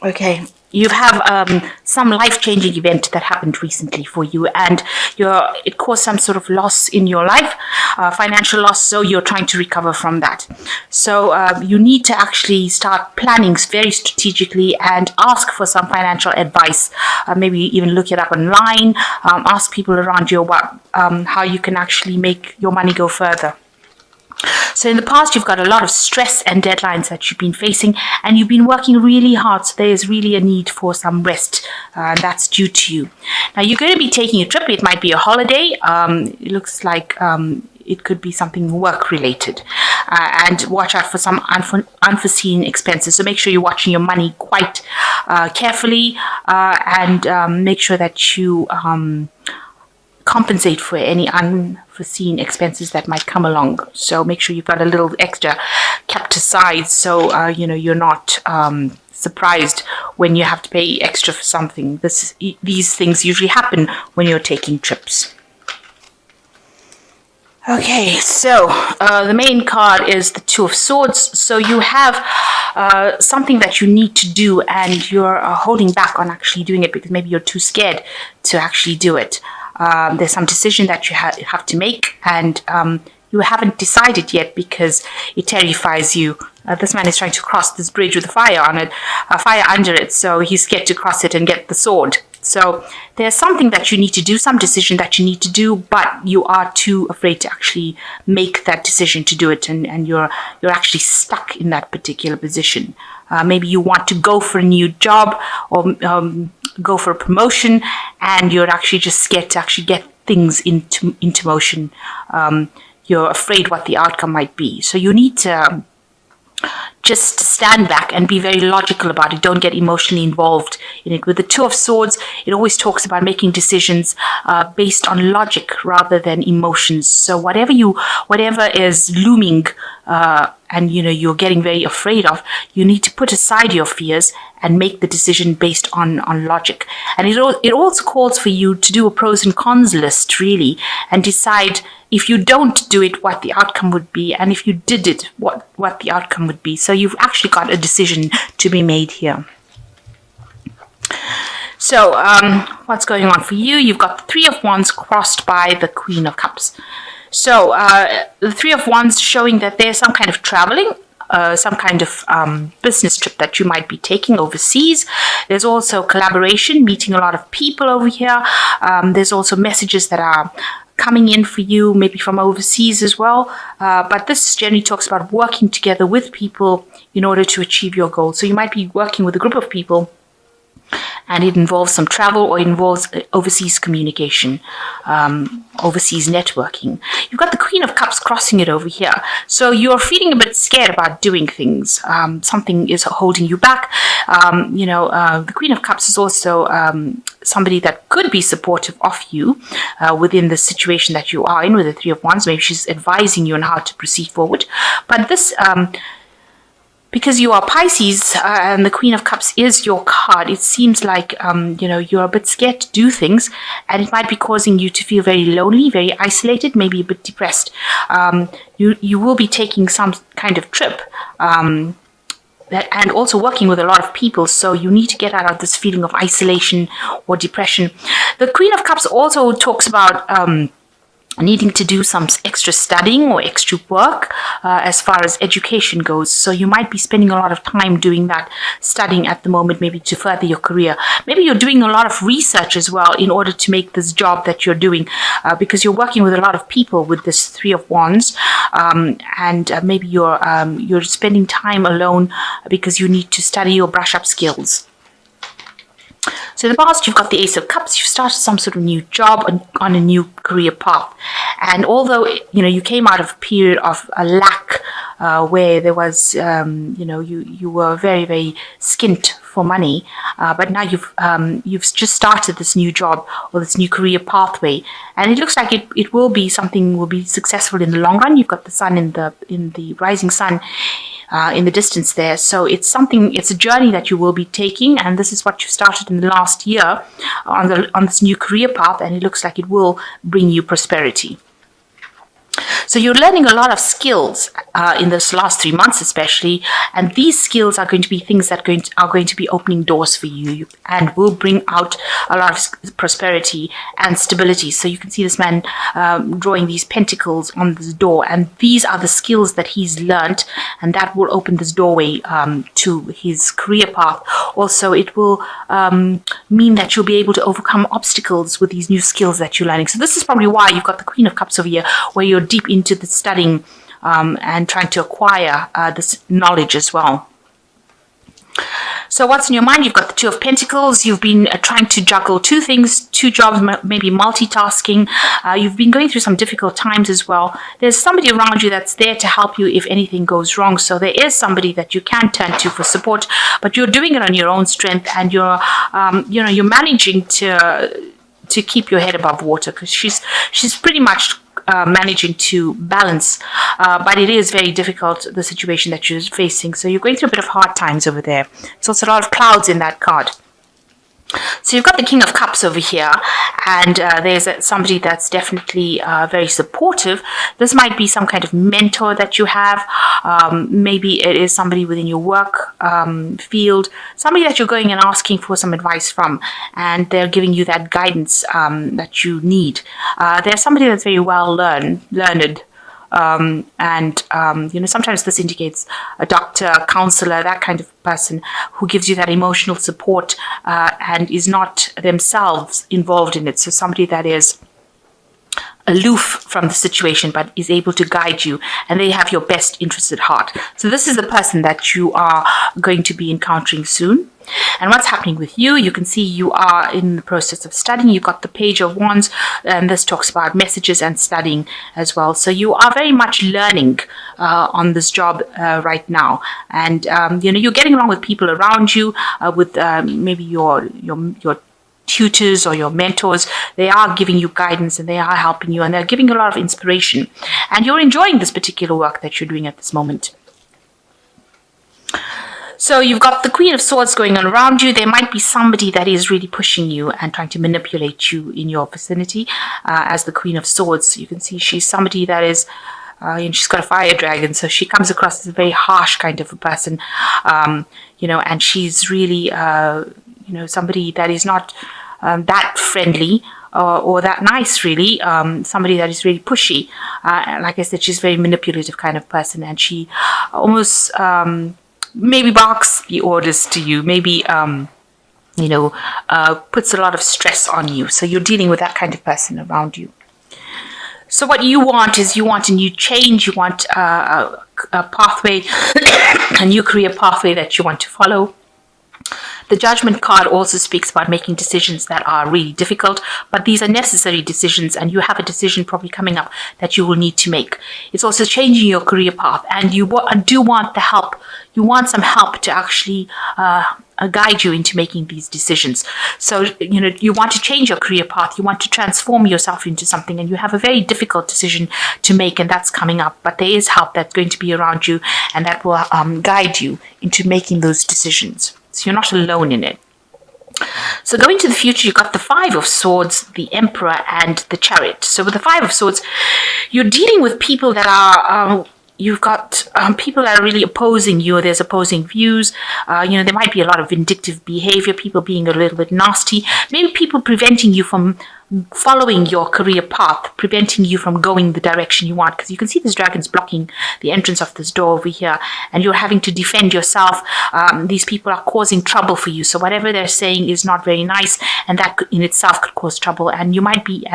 Okay, you have some life-changing event that happened recently for you, and it caused some sort of loss in your life, financial loss. So you're trying to recover from that. So you need to actually start planning very strategically and ask for some financial advice. Maybe even look it up online. Ask people around you what how you can actually make your money go further. So in the past, you've got a lot of stress and deadlines that you've been facing, and you've been working really hard. So there is really a need for some rest, and that's due to you. Now you're going to be taking a trip. It might be a holiday. It looks like it could be something work related, and watch out for some unforeseen expenses. So make sure you're watching your money quite carefully, and make sure that you compensate for any unforeseen expenses that might come along. So make sure you've got a little extra kept aside, so you're not surprised when you have to pay extra for something. These things usually happen when you're taking trips. Okay, so the main card is the Two of Swords. So you have something that you need to do, and you're holding back on actually doing it because maybe you're too scared to actually do it. There's some decision that you have to make, and you haven't decided yet because it terrifies you. This man is trying to cross this bridge with a fire on it, a fire under it, so he's scared to cross it and get the sword. So there's something that you need to do, some decision that you need to do, but you are too afraid to actually make that decision to do it, and you're actually stuck in that particular position. Maybe you want to go for a new job, or go for a promotion, and you're actually just scared to actually get things into motion. You're afraid what the outcome might be. So you need to just stand back and be very logical about it. Don't get emotionally involved in it. With the Two of Swords, it always talks about making decisions based on logic rather than emotions. So whatever is looming and you're getting very afraid of, you need to put aside your fears and make the decision based on logic. And it also calls for you to do a pros and cons list, really, and decide if you don't do it, what the outcome would be, and if you did it, what the outcome would be. So you've actually got a decision to be made here. So what's going on for you? You've got the Three of Wands crossed by the Queen of Cups. So the Three of Wands showing that there's some kind of traveling, some kind of business trip that you might be taking overseas. There's also collaboration, meeting a lot of people over here. There's also messages that are coming in for you, maybe from overseas as well. But this generally talks about working together with people in order to achieve your goals. So you might be working with a group of people, and it involves some travel, or it involves overseas communication, overseas networking. You've got the Queen of Cups crossing it over here. So you're feeling a bit scared about doing things. Something is holding you back. The Queen of Cups is also somebody that could be supportive of you within the situation that you are in with the Three of Wands. Maybe she's advising you on how to proceed forward. But this because you are Pisces, and the Queen of Cups is your card, it seems like you're a bit scared to do things, and it might be causing you to feel very lonely, very isolated, maybe a bit depressed. You will be taking some kind of trip, and also working with a lot of people, so you need to get out of this feeling of isolation or depression. The Queen of Cups also talks about needing to do some extra studying or extra work as far as education goes. So you might be spending a lot of time doing that studying at the moment, maybe to further your career. Maybe you're doing a lot of research as well in order to make this job that you're doing, because you're working with a lot of people with this Three of Wands, and maybe you're spending time alone because you need to study or brush up skills. So in the past, you've got the Ace of Cups. You've started some sort of new job on a new career path. And although, you came out of a period of a lack where there was, you were very, very skint for money, but now you've just started this new job or this new career pathway, and it looks like it will be successful in the long run. You've got the sun in the rising sun in the distance there. So it's a journey that you will be taking, and this is what you started in the last year on this new career path, and it looks like it will bring you prosperity. So you're learning a lot of skills in this last 3 months, especially, and these skills are going to be things that are going to be opening doors for you and will bring out a lot of prosperity and stability. So you can see this man drawing these pentacles on this door, and these are the skills that he's learned, and that will open this doorway to his career path. Also, it will mean that you'll be able to overcome obstacles with these new skills that you're learning. So this is probably why you've got the Queen of Cups over here, where you're deep into the studying and trying to acquire this knowledge as well. So what's in your mind? You've got the Two of Pentacles. You've been trying to juggle two things, two jobs, maybe multitasking. You've been going through some difficult times as well. There's somebody around you that's there to help you if anything goes wrong. So there is somebody that you can turn to for support, but you're doing it on your own strength, and you're managing to keep your head above water, because she's pretty much managing to balance, but it is very difficult, the situation that you're facing. So you're going through a bit of hard times over there. There's also a lot of clouds in that card. So you've got the King of Cups over here, and there's somebody that's definitely very supportive. This might be some kind of mentor that you have. Maybe it is somebody within your work field, somebody that you're going and asking for some advice from, and they're giving you that guidance that you need. There's somebody that's very well learned. Sometimes this indicates a doctor, counselor, that kind of person who gives you that emotional support and is not themselves involved in it. So somebody that is aloof from the situation but is able to guide you, and they have your best interest at heart. So this is the person that you are going to be encountering soon. And what's happening with you? You can see you are in the process of studying. You've got the Page of Wands, and this talks about messages and studying as well. So you are very much learning on this job right now, and you're getting along with people around you, with maybe your tutors or your mentors. They are giving you guidance, and they are helping you, and they're giving you a lot of inspiration, and you're enjoying this particular work that you're doing at this moment. So you've got the Queen of Swords going on around you. There might be somebody that is really pushing you and trying to manipulate you in your vicinity. As the Queen of Swords, you can see she's somebody that is, she's got a fire dragon, so she comes across as a very harsh kind of a person, and she's really, somebody that is not that friendly or that nice, really. Somebody that is really pushy. Like I said, she's a very manipulative kind of person, and she almost maybe barks the orders to you, maybe puts a lot of stress on you. So you're dealing with that kind of person around you. So what you want is, you want a new change. You want a pathway, a new career pathway that you want to follow. The Judgment card also speaks about making decisions that are really difficult, but these are necessary decisions, and you have a decision probably coming up that you will need to make. It's also changing your career path, and you do want the help. You want some help to actually guide you into making these decisions. So, you want to change your career path. You want to transform yourself into something, and you have a very difficult decision to make, and that's coming up. But there is help that's going to be around you, and that will guide you into making those decisions. So you're not alone in it. So going to the future, you've got the Five of Swords, the Emperor, and the Chariot. So with the Five of Swords, you're dealing with people that are you've got people that are really opposing you. There's opposing views. There might be a lot of vindictive behavior, people being a little bit nasty, maybe people preventing you from following your career path, preventing you from going the direction you want, because you can see this dragon's blocking the entrance of this door over here, and you're having to defend yourself. These people are causing trouble for you, so whatever they're saying is not very nice, and that in itself could cause trouble. And you might be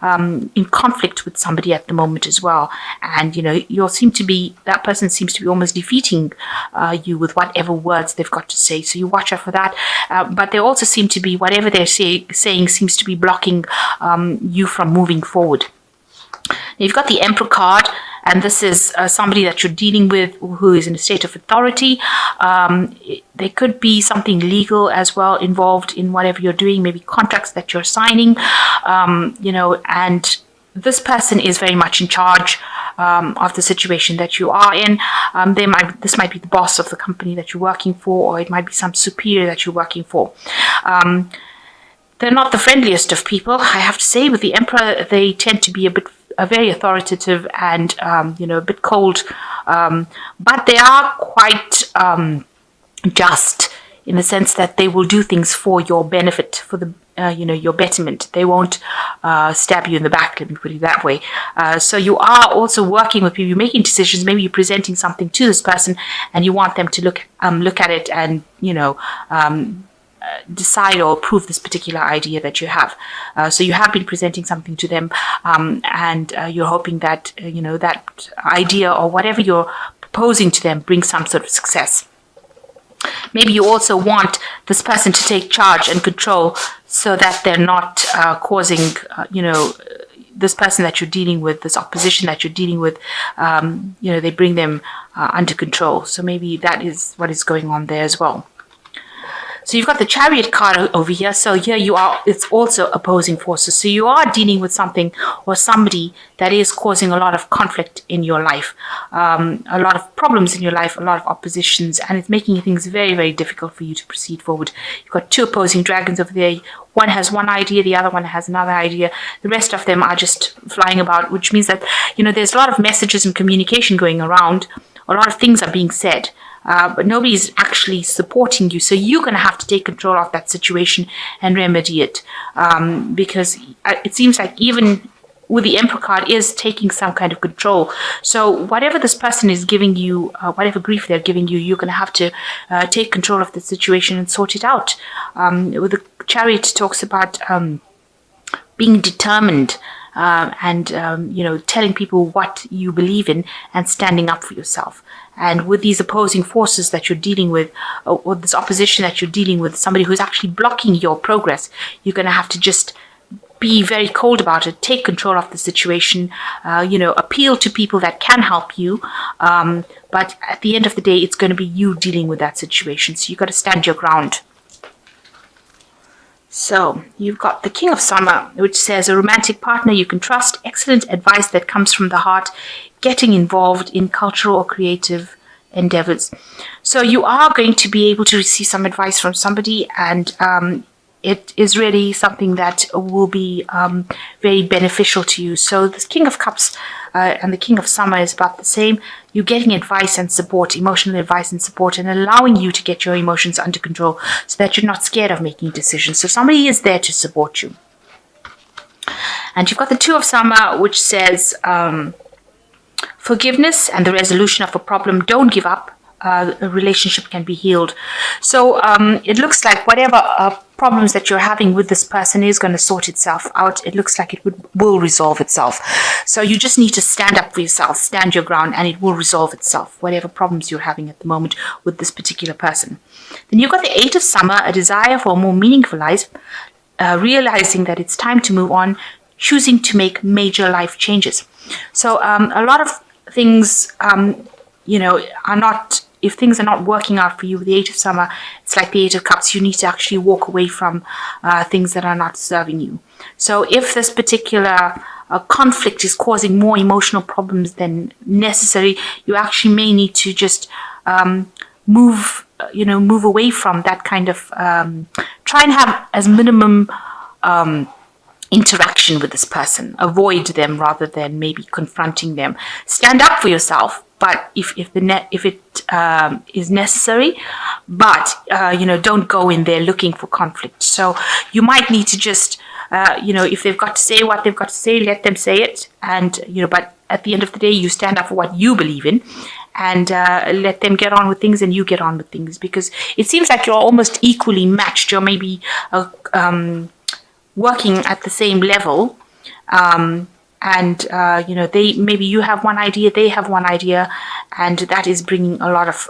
in conflict with somebody at the moment as well, and that person seems to be almost defeating you with whatever words they've got to say. So you watch out for that. But they also seem to be, whatever they're saying seems to be blocking you from moving forward. Now, you've got the Emperor card, and this is somebody that you're dealing with who is in a state of authority. There could be something legal as well involved in whatever you're doing, maybe contracts that you're signing, and this person is very much in charge of the situation that you are in. This might be the boss of the company that you're working for, or it might be some superior that you're working for. They're not the friendliest of people, I have to say. With the Emperor, they tend to be a bit very authoritative and a bit cold, but they are quite just, in the sense that they will do things for your benefit, for the your betterment. They won't stab you in the back, let me put it that way. So you are also working with people, you're making decisions, maybe you're presenting something to this person and you want them to look at it and decide or approve this particular idea that you have. So you have been presenting something to them, and you're hoping that that idea or whatever you're proposing to them brings some sort of success. Maybe you also want this person to take charge and control, so that they're not causing, this person that you're dealing with, this opposition that you're dealing with, they bring them under control. So maybe that is what is going on there as well. So you've got the Chariot card over here. So here it's also opposing forces. So you are dealing with something or somebody that is causing a lot of conflict in your life, a lot of problems in your life, a lot of oppositions, and it's making things very, very difficult for you to proceed forward. You've got two opposing dragons over there. One has one idea, the other one has another idea. The rest of them are just flying about, which means that, there's a lot of messages and communication going around. A lot of things are being said. But nobody's actually supporting you. So you're going to have to take control of that situation and remedy it. Because it seems like even with the Emperor card is taking some kind of control. So whatever this person is giving you, whatever grief they're giving you, you're going to have to take control of the situation and sort it out. With the Chariot talks about being determined. And telling people what you believe in and standing up for yourself. And with these opposing forces that you're dealing with, or this opposition that you're dealing with, somebody who's actually blocking your progress, you're going to have to just be very cold about it, take control of the situation, appeal to people that can help you. But at the end of the day, it's going to be you dealing with that situation. So you've got to stand your ground. So you've got the King of Summer, which says a romantic partner you can trust, excellent advice that comes from the heart, getting involved in cultural or creative endeavors. So you are going to be able to receive some advice from somebody, and it is really something that will be very beneficial to you. So the King of Cups and the King of Summer is about the same. You're getting advice and support, emotional advice and support, and allowing you to get your emotions under control so that you're not scared of making decisions. So somebody is there to support you. And you've got the Two of Summer, which says forgiveness and the resolution of a problem. Don't give up. A relationship can be healed. So it looks like whatever problems that you're having with this person is going to sort itself out. It looks like it will resolve itself. So you just need to stand up for yourself, stand your ground, and it will resolve itself, whatever problems you're having at the moment with this particular person. Then you've got the Eight of Summer, a desire for a more meaningful life, realizing that it's time to move on, choosing to make major life changes. So a lot of things, are not, if things are not working out for you with the Eight of Summer, it's like the Eight of Cups. You need to actually walk away from things that are not serving you. So if this particular conflict is causing more emotional problems than necessary, you actually may need to just move away from that kind of, try and have as minimum interaction with this person. Avoid them rather than maybe confronting them. Stand up for yourself, but if it is necessary, but don't go in there looking for conflict. So you might need to just if they've got to say what they've got to say, let them say it, and but at the end of the day, you stand up for what you believe in, and let them get on with things, and you get on with things, because it seems like you're almost equally matched. You're maybe working at the same level, and maybe you have one idea, they have one idea, and that is bringing a lot of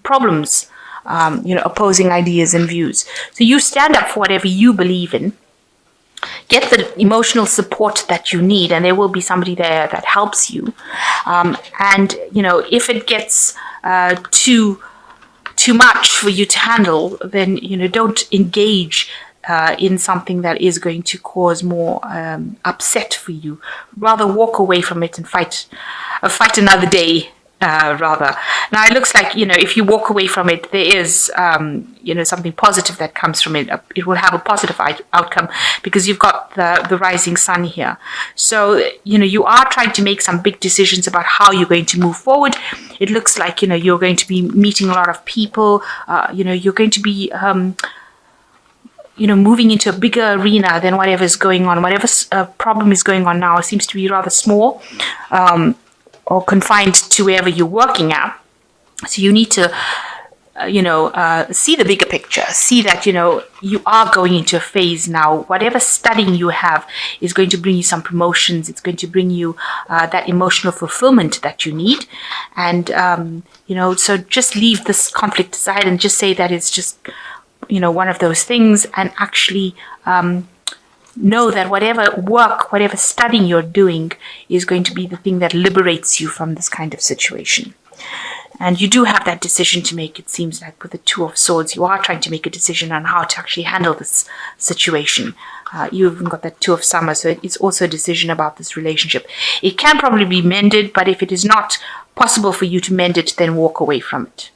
problems, opposing ideas and views. So you stand up for whatever you believe in, get the emotional support that you need, and there will be somebody there that helps you. And if it gets too much for you to handle, then don't engage in something that is going to cause more upset for you. Rather walk away from it and fight another day, rather. Now it looks like, if you walk away from it, there is, something positive that comes from it. It will have a positive outcome because you've got the rising sun here. So, you are trying to make some big decisions about how you're going to move forward. It looks like, you're going to be meeting a lot of people. You're going to be, moving into a bigger arena than whatever is going on. Whatever problem is going on now seems to be rather small. Or confined to wherever you're working at. So you need to, see the bigger picture. See that, you are going into a phase now. Whatever studying you have is going to bring you some promotions. It's going to bring you that emotional fulfillment that you need. And, so just leave this conflict aside and just say that it's just, one of those things, and actually, know that whatever work, whatever studying you're doing is going to be the thing that liberates you from this kind of situation. And you do have that decision to make, it seems like, with the Two of Swords. You are trying to make a decision on how to actually handle this situation. You've even got that Two of Summer, so it's also a decision about this relationship. It can probably be mended, but if it is not possible for you to mend it, then walk away from it.